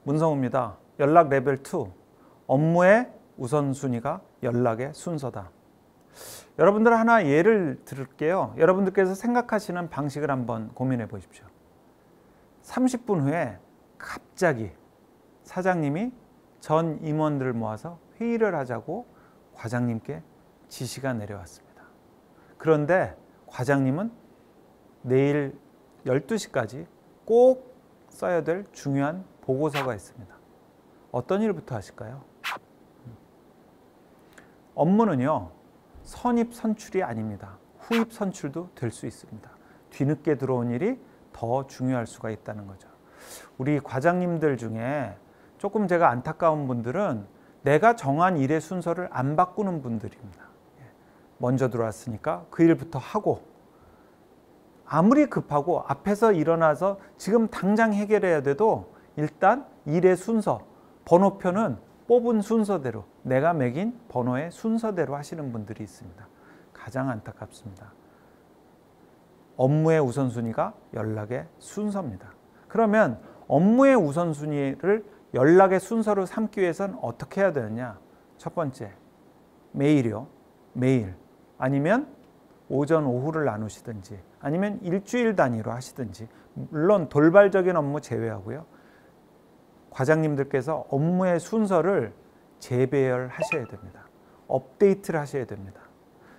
문성우입니다. 연락 레벨 2, 업무의 우선순위가 연락의 순서다. 여러분들 하나 예를 들을게요. 여러분들께서 생각하시는 방식을 한번 고민해 보십시오. 30분 후에 갑자기 사장님이 전 임원들을 모아서 회의를 하자고 과장님께 지시가 내려왔습니다. 그런데 과장님은 내일 12시까지 꼭 써야 될 중요한 보고서가 있습니다. 어떤 일부터 하실까요? 업무는요, 선입 선출이 아닙니다. 후입 선출도 될 수 있습니다. 뒤늦게 들어온 일이 더 중요할 수가 있다는 거죠. 우리 과장님들 중에 조금 제가 안타까운 분들은 내가 정한 일의 순서를 안 바꾸는 분들입니다. 먼저 들어왔으니까 그 일부터 하고, 아무리 급하고 앞에서 일어나서 지금 당장 해결해야 돼도 일단 일의 순서, 번호표는 뽑은 순서대로, 내가 매긴 번호의 순서대로 하시는 분들이 있습니다. 가장 안타깝습니다. 업무의 우선순위가 연락의 순서입니다. 그러면 업무의 우선순위를 연락의 순서로 삼기 위해서는 어떻게 해야 되느냐? 첫 번째, 매일이요. 매일. 아니면 오전, 오후를 나누시든지, 아니면 일주일 단위로 하시든지, 물론 돌발적인 업무 제외하고요. 과장님들께서 업무의 순서를 재배열하셔야 됩니다. 업데이트를 하셔야 됩니다.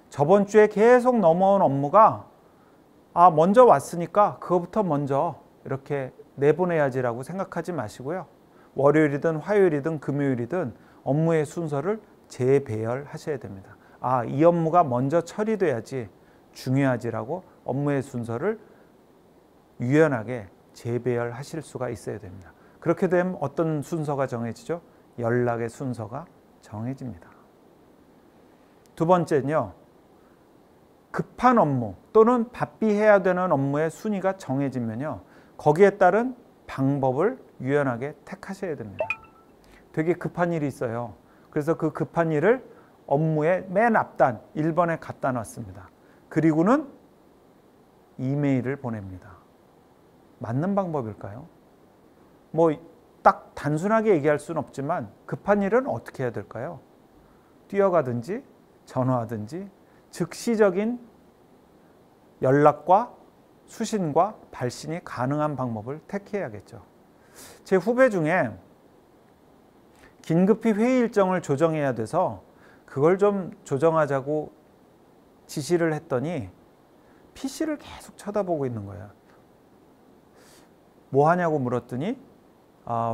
저번 주에 계속 넘어온 업무가 먼저 왔으니까 그거부터 먼저 이렇게 내보내야지라고 생각하지 마시고요. 월요일이든 화요일이든 금요일이든 업무의 순서를 재배열하셔야 됩니다. 이 업무가 먼저 처리돼야지 중요하지라고 업무의 순서를 유연하게 재배열하실 수가 있어야 됩니다. 그렇게 되면 어떤 순서가 정해지죠? 연락의 순서가 정해집니다. 두 번째는요, 급한 업무 또는 바삐 해야 되는 업무의 순위가 정해지면요, 거기에 따른 방법을 유연하게 택하셔야 됩니다. 되게 급한 일이 있어요. 그래서 그 급한 일을 업무의 맨 앞단 1번에 갖다 놨습니다. 그리고는 이메일을 보냅니다. 맞는 방법일까요? 딱 단순하게 얘기할 수는 없지만 급한 일은 어떻게 해야 될까요? 뛰어가든지 전화하든지 즉시적인 연락과 수신과 발신이 가능한 방법을 택해야겠죠. 제 후배 중에 긴급히 회의 일정을 조정해야 돼서 그걸 좀 조정하자고 지시를 했더니 PC를 계속 쳐다보고 있는 거예요. 뭐 하냐고 물었더니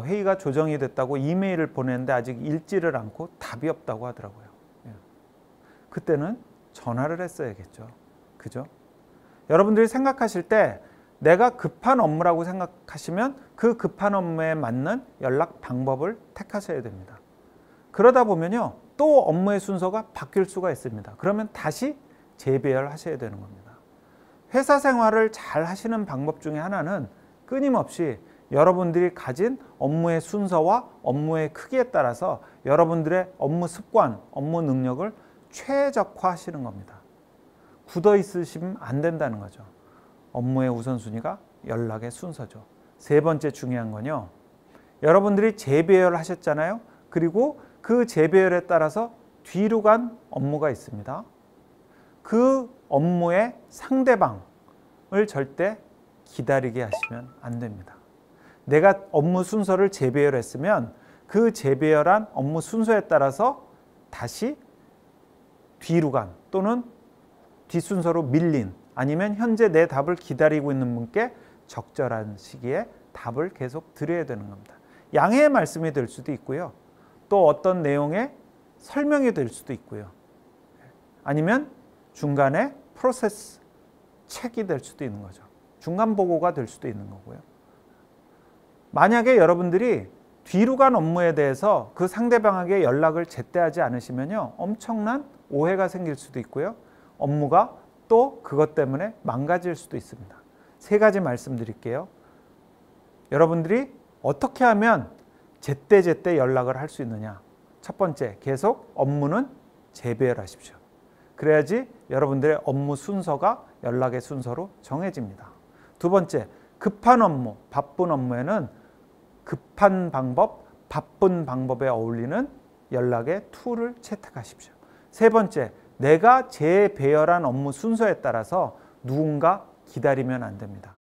회의가 조정이 됐다고 이메일을 보냈는데 아직 읽지를 않고 답이 없다고 하더라고요. 그때는 전화를 했어야겠죠. 그죠? 여러분들이 생각하실 때 내가 급한 업무라고 생각하시면 그 급한 업무에 맞는 연락 방법을 택하셔야 됩니다. 그러다 보면요, 또 업무의 순서가 바뀔 수가 있습니다. 그러면 다시 재배열하셔야 되는 겁니다. 회사 생활을 잘 하시는 방법 중에 하나는 끊임없이 여러분들이 가진 업무의 순서와 업무의 크기에 따라서 여러분들의 업무 습관, 업무 능력을 최적화하시는 겁니다. 굳어 있으시면 안 된다는 거죠. 업무의 우선순위가 연락의 순서죠. 세 번째 중요한 건요, 여러분들이 재배열을 하셨잖아요. 그리고 그 재배열에 따라서 뒤로 간 업무가 있습니다. 그 업무의 상대방을 절대 기다리게 하시면 안 됩니다. 내가 업무 순서를 재배열했으면 그 재배열한 업무 순서에 따라서 다시 뒤로 간 또는 뒷순서로 밀린, 아니면 현재 내 답을 기다리고 있는 분께 적절한 시기에 답을 계속 드려야 되는 겁니다. 양해의 말씀이 될 수도 있고요. 또 어떤 내용의 설명이 될 수도 있고요. 아니면 중간에 프로세스 책이 될 수도 있는 거죠. 중간 보고가 될 수도 있는 거고요. 만약에 여러분들이 뒤로 간 업무에 대해서 그 상대방에게 연락을 제때하지 않으시면요, 엄청난 오해가 생길 수도 있고요. 업무가 또 그것 때문에 망가질 수도 있습니다. 세 가지 말씀드릴게요. 여러분들이 어떻게 하면 제때제때 연락을 할 수 있느냐? 첫 번째, 계속 업무는 재배열하십시오. 그래야지 여러분들의 업무 순서가 연락의 순서로 정해집니다. 두 번째, 급한 업무, 바쁜 업무에는 급한 방법, 바쁜 방법에 어울리는 연락의 툴을 채택하십시오. 세 번째, 내가 재배열한 업무 순서에 따라서 누군가 기다리면 안 됩니다.